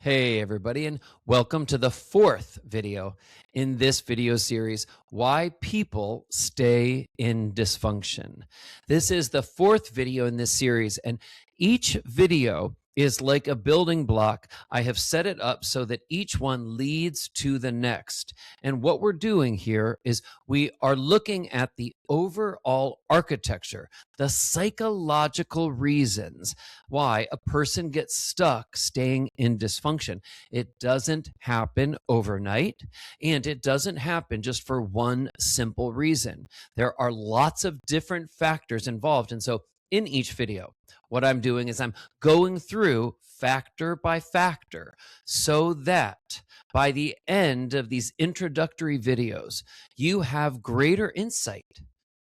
Hey everybody, and welcome to the fourth video in this video series, Why People Stay in Dysfunction. This is the fourth video in this series, and each video is like a building block. I have set it up so that each one leads to the next. And what we're doing here is we are looking at the overall architecture, the psychological reasons why a person gets stuck staying in dysfunction. It doesn't happen overnight, and it doesn't happen just for one simple reason. There are lots of different factors involved. And so in each video, what I'm doing is I'm going through factor by factor so that by the end of these introductory videos, you have greater insight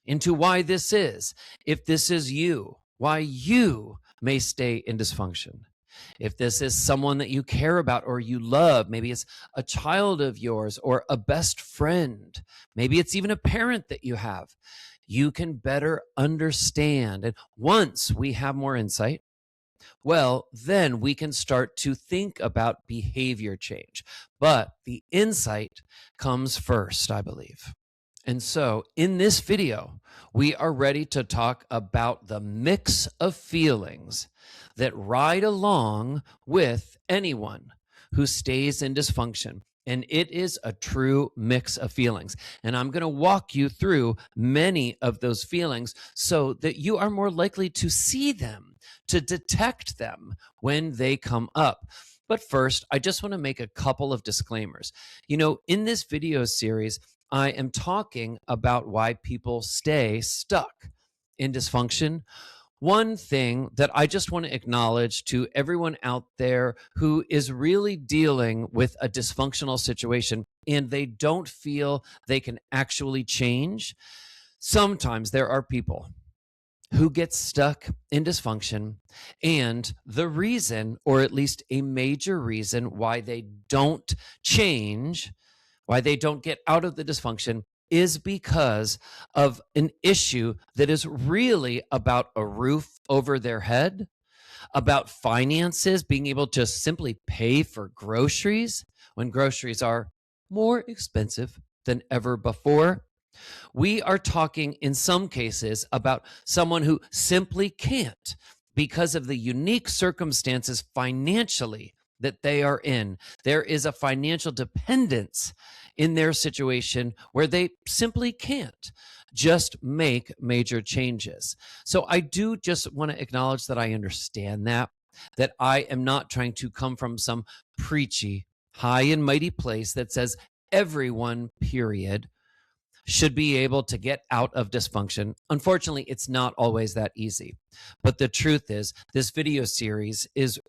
into why this is, if this is you, why you may stay in dysfunction. If this is someone that you care about or you love, maybe it's a child of yours or a best friend, maybe it's even a parent that you have, you can better understand. And once we have more insight, well, then we can start to think about behavior change. But the insight comes first, I believe. And so in this video, we are ready to talk about the mix of feelings that ride along with anyone who stays in dysfunction. And it is a true mix of feelings. And I'm going to walk you through many of those feelings so that you are more likely to see them, to detect them when they come up. But first, I just want to make a couple of disclaimers. You know, in this video series, I am talking about why people stay stuck in dysfunction. One thing that I just want to acknowledge to everyone out there who is really dealing with a dysfunctional situation and they don't feel they can actually change, sometimes there are people who get stuck in dysfunction, and the reason, or at least a major reason why they don't change, why they don't get out of the dysfunction, is because of an issue that is really about a roof over their head, about finances, being able to simply pay for groceries when groceries are more expensive than ever before. We are talking in some cases about someone who simply can't, because of the unique circumstances financially that they are in. There is a financial dependence in their situation where they simply can't just make major changes. So I do just want to acknowledge that I understand that I am not trying to come from some preachy, high and mighty place that says everyone, period, should be able to get out of dysfunction. Unfortunately, it's not always that easy. But the truth is, this video series is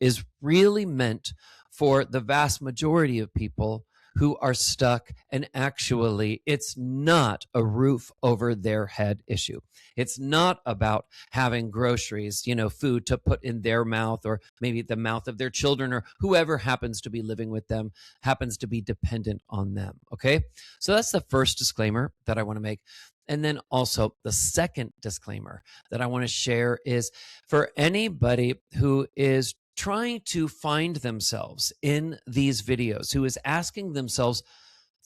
really meant for the vast majority of people who are stuck, and actually it's not a roof over their head issue. It's not about having groceries, food to put in their mouth or maybe the mouth of their children or whoever happens to be living with them, happens to be dependent on them, okay? So that's the first disclaimer that I want to make. And then also the second disclaimer that I want to share is for anybody who is trying to find themselves in these videos, who is asking themselves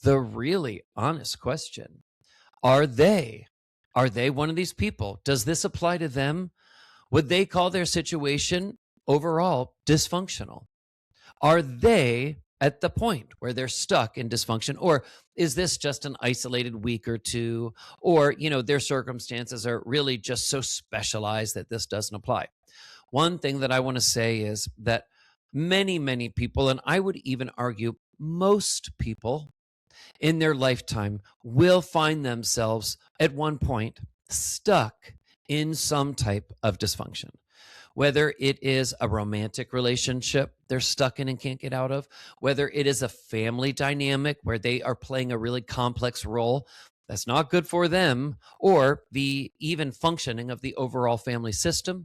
the really honest question, are they one of these people? Does this apply to them? Would they call their situation overall dysfunctional? Are they at the point where they're stuck in dysfunction? Or is this just an isolated week or two? Or, their circumstances are really just so specialized that this doesn't apply? One thing that I want to say is that many, many people, and I would even argue most people in their lifetime, will find themselves at one point stuck in some type of dysfunction. Whether it is a romantic relationship they're stuck in and can't get out of, whether it is a family dynamic where they are playing a really complex role that's not good for them, or the even functioning of the overall family system.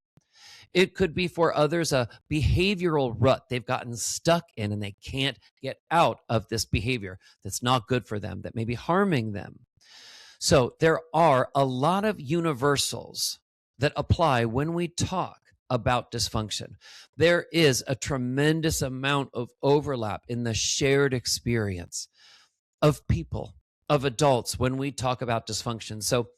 It could be for others a behavioral rut they've gotten stuck in and they can't get out of this behavior that's not good for them, that may be harming them. So there are a lot of universals that apply when we talk about dysfunction. There is a tremendous amount of overlap in the shared experience of people, of adults, when we talk about dysfunction. So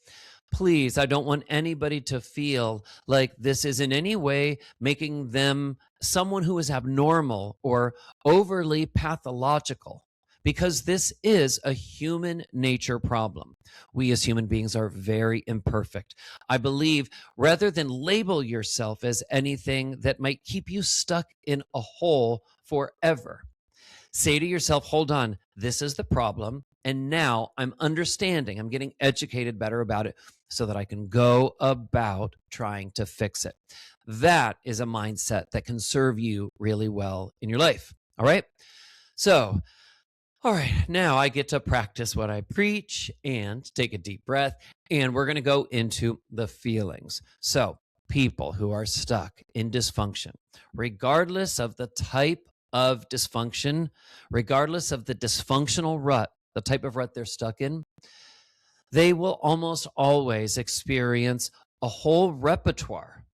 please, I don't want anybody to feel like this is in any way making them someone who is abnormal or overly pathological, because this is a human nature problem. We as human beings are very imperfect. I believe rather than label yourself as anything that might keep you stuck in a hole forever, say to yourself, hold on, this is the problem. And now I'm understanding, I'm getting educated better about it so that I can go about trying to fix it. That is a mindset that can serve you really well in your life. All right. So, all right, now I get to practice what I preach and take a deep breath. And we're going to go into the feelings. So, people who are stuck in dysfunction, regardless of the type of dysfunction, regardless of the dysfunctional rut, the type of rut they're stuck in, they will almost always experience a whole repertoire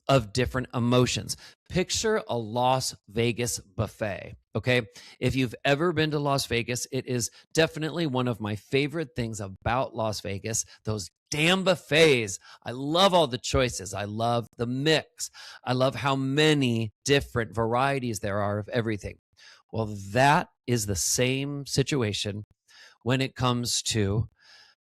of different emotions. Picture a Las Vegas buffet, okay? If you've ever been to Las Vegas, it is definitely one of my favorite things about Las Vegas, those damn buffets. I love all the choices. I love the mix. I love how many different varieties there are of everything. Well, that is the same situation when it comes to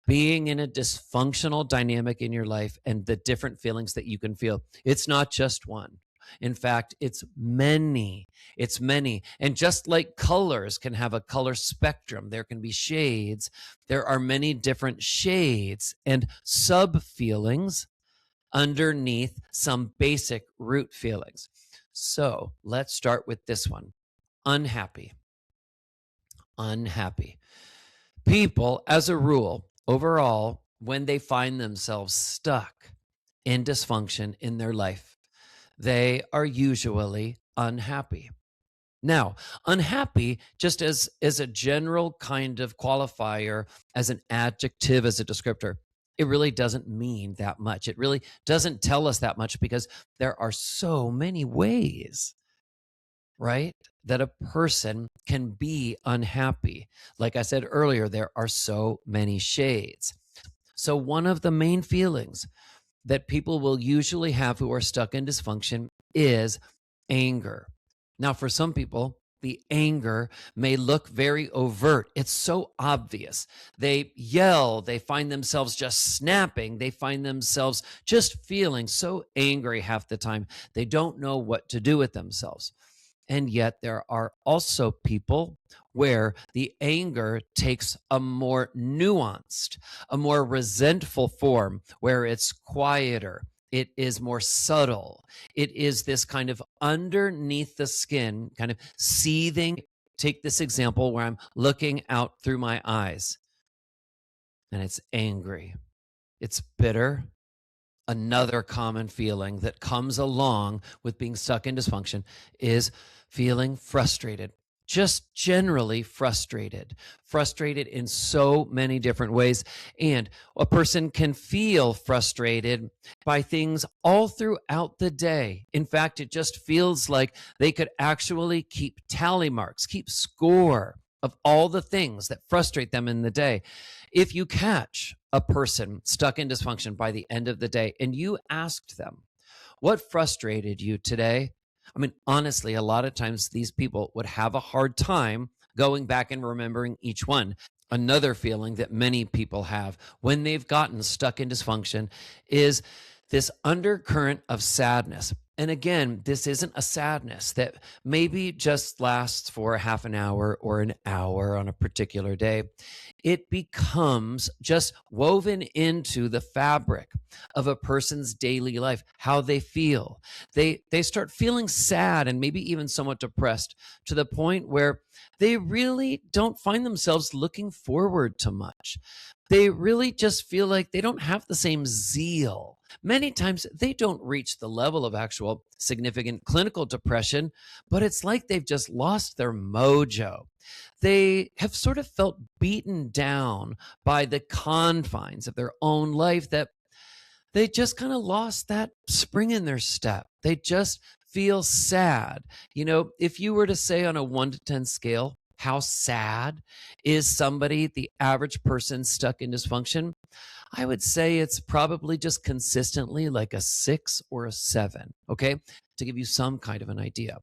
being in a dysfunctional dynamic in your life and the different feelings that you can feel. It's not just one. In fact, it's many. It's many. And just like colors can have a color spectrum, there can be shades. There are many different shades and sub feelings underneath some basic root feelings. So let's start with this one. Unhappy. Unhappy. People, as a rule, overall, when they find themselves stuck in dysfunction in their life, they are usually unhappy. Now, unhappy, just as a general kind of qualifier, as an adjective, as a descriptor, it really doesn't mean that much. It really doesn't tell us that much because there are so many ways, right, that a person can be unhappy. Like I said earlier, there are so many shades. So one of the main feelings that people will usually have who are stuck in dysfunction is anger. Now, for some people, the anger may look very overt. It's so obvious. They yell, they find themselves just snapping, they find themselves just feeling so angry half the time. They don't know what to do with themselves. And yet there are also people where the anger takes a more nuanced, a more resentful form, where it's quieter, it is more subtle. It is this kind of underneath the skin, kind of seething. Take this example where I'm looking out through my eyes and it's angry, it's bitter. Another common feeling that comes along with being stuck in dysfunction is feeling frustrated, just generally frustrated in so many different ways. And a person can feel frustrated by things all throughout the day. In fact, it just feels like they could actually keep tally marks, keep score of all the things that frustrate them in the day. If you catch a person stuck in dysfunction by the end of the day and you asked them, what frustrated you today? I mean, honestly, a lot of times these people would have a hard time going back and remembering each one. Another feeling that many people have when they've gotten stuck in dysfunction is this undercurrent of sadness. And again, this isn't a sadness that maybe just lasts for a half an hour or an hour on a particular day. It becomes just woven into the fabric of a person's daily life, how they feel. They start feeling sad and maybe even somewhat depressed to the point where they really don't find themselves looking forward to much. They really just feel like they don't have the same zeal. Many times they don't reach the level of actual significant clinical depression, but it's like they've just lost their mojo. They have sort of felt beaten down by the confines of their own life that They just kind of lost that spring in their step. They just feel sad. If you were to say on a 1 to 10 scale, how sad is somebody, the average person stuck in dysfunction? I would say it's probably just consistently like a 6 or a 7, okay? To give you some kind of an idea.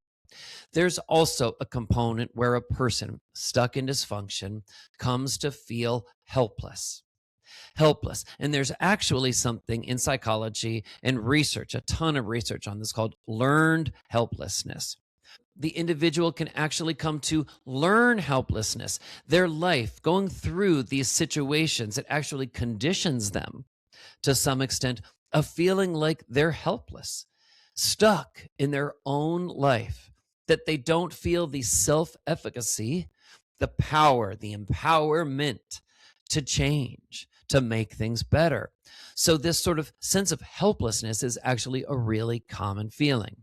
There's also a component where a person stuck in dysfunction comes to feel helpless. Helpless. And there's actually something in psychology and research, a ton of research on this, called learned helplessness. The individual can actually come to learn helplessness. Their life going through these situations, it actually conditions them to some extent of feeling like they're helpless, stuck in their own life, that they don't feel the self-efficacy, the power, the empowerment to change, to make things better. So this sort of sense of helplessness is actually a really common feeling.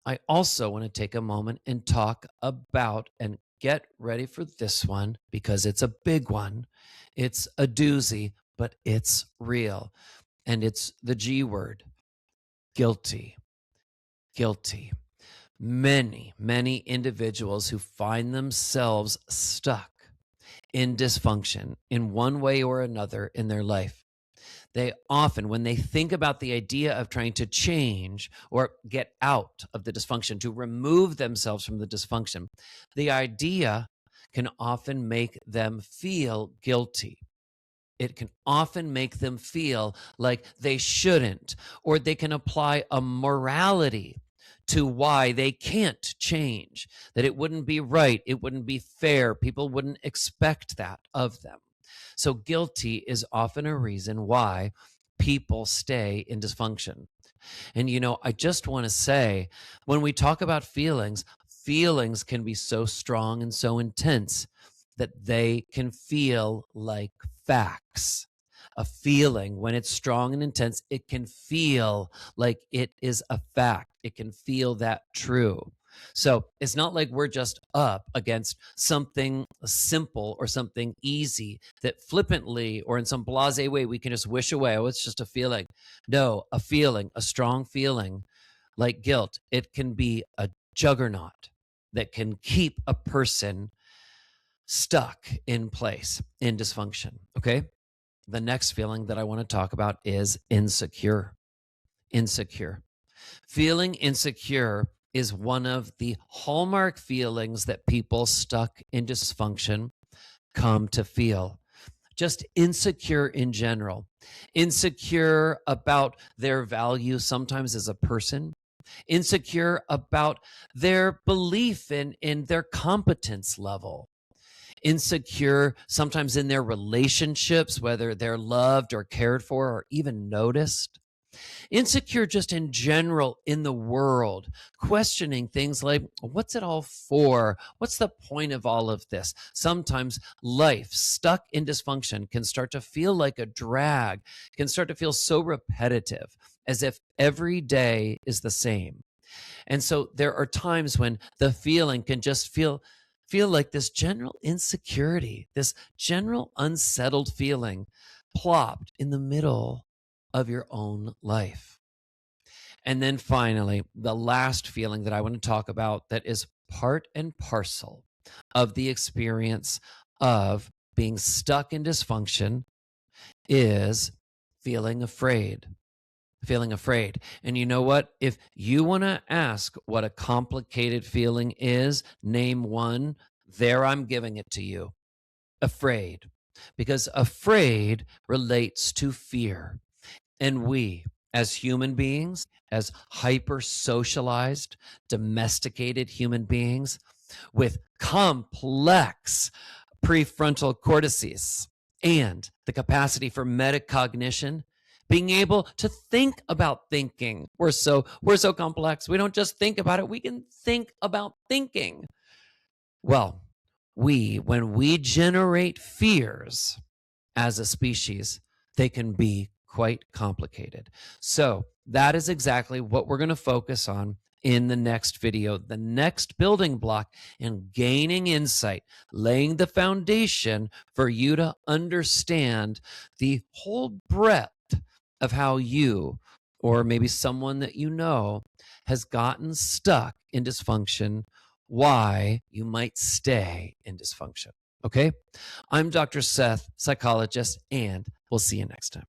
I also want to take a moment and talk about, and get ready for this one because it's a big one. It's a doozy, but it's real. And it's the G word, guilty. Guilty. Many, many individuals who find themselves stuck in dysfunction in one way or another in their life, they often, when they think about the idea of trying to change or get out of the dysfunction, to remove themselves from the dysfunction, the idea can often make them feel guilty. It can often make them feel like they shouldn't, or they can apply a morality to why they can't change, that it wouldn't be right, it wouldn't be fair, people wouldn't expect that of them. So guilty is often a reason why people stay in dysfunction. And I just want to say, when we talk about feelings, feelings can be so strong and so intense that they can feel like facts. A feeling, when it's strong and intense, it can feel like it is a fact. It can feel that true. So it's not like we're just up against something simple or something easy that flippantly or in some blasé way we can just wish away. Oh, it's just a feeling. No, a feeling, a strong feeling like guilt, it can be a juggernaut that can keep a person stuck in place, in dysfunction. Okay. The next feeling that I want to talk about is insecure. Insecure. Feeling insecure is one of the hallmark feelings that people stuck in dysfunction come to feel. Just insecure in general. Insecure about their value sometimes as a person. Insecure about their belief in their competence level. Insecure sometimes in their relationships, whether they're loved or cared for or even noticed. Insecure just in general in the world, questioning things like, what's it all for? What's the point of all of this? Sometimes life stuck in dysfunction can start to feel like a drag, can start to feel so repetitive, as if every day is the same. And so there are times when the feeling can just feel like this general insecurity, this general unsettled feeling plopped in the middle of your own life. And then finally, the last feeling that I want to talk about that is part and parcel of the experience of being stuck in dysfunction is feeling afraid. Feeling afraid. And you know what? If you want to ask what a complicated feeling is, name one. There, I'm giving it to you. Afraid. Because afraid relates to fear. And we, as human beings, as hyper socialized, domesticated human beings with complex prefrontal cortices and the capacity for metacognition, being able to think about thinking. We're so complex. We don't just think about it. We can think about thinking. Well, when we generate fears as a species, they can be quite complicated. So that is exactly what we're going to focus on in the next video, the next building block in gaining insight, laying the foundation for you to understand the whole breadth of how you, or maybe someone that you know, has gotten stuck in dysfunction, why you might stay in dysfunction. Okay? I'm Dr. Seth, psychologist, and we'll see you next time.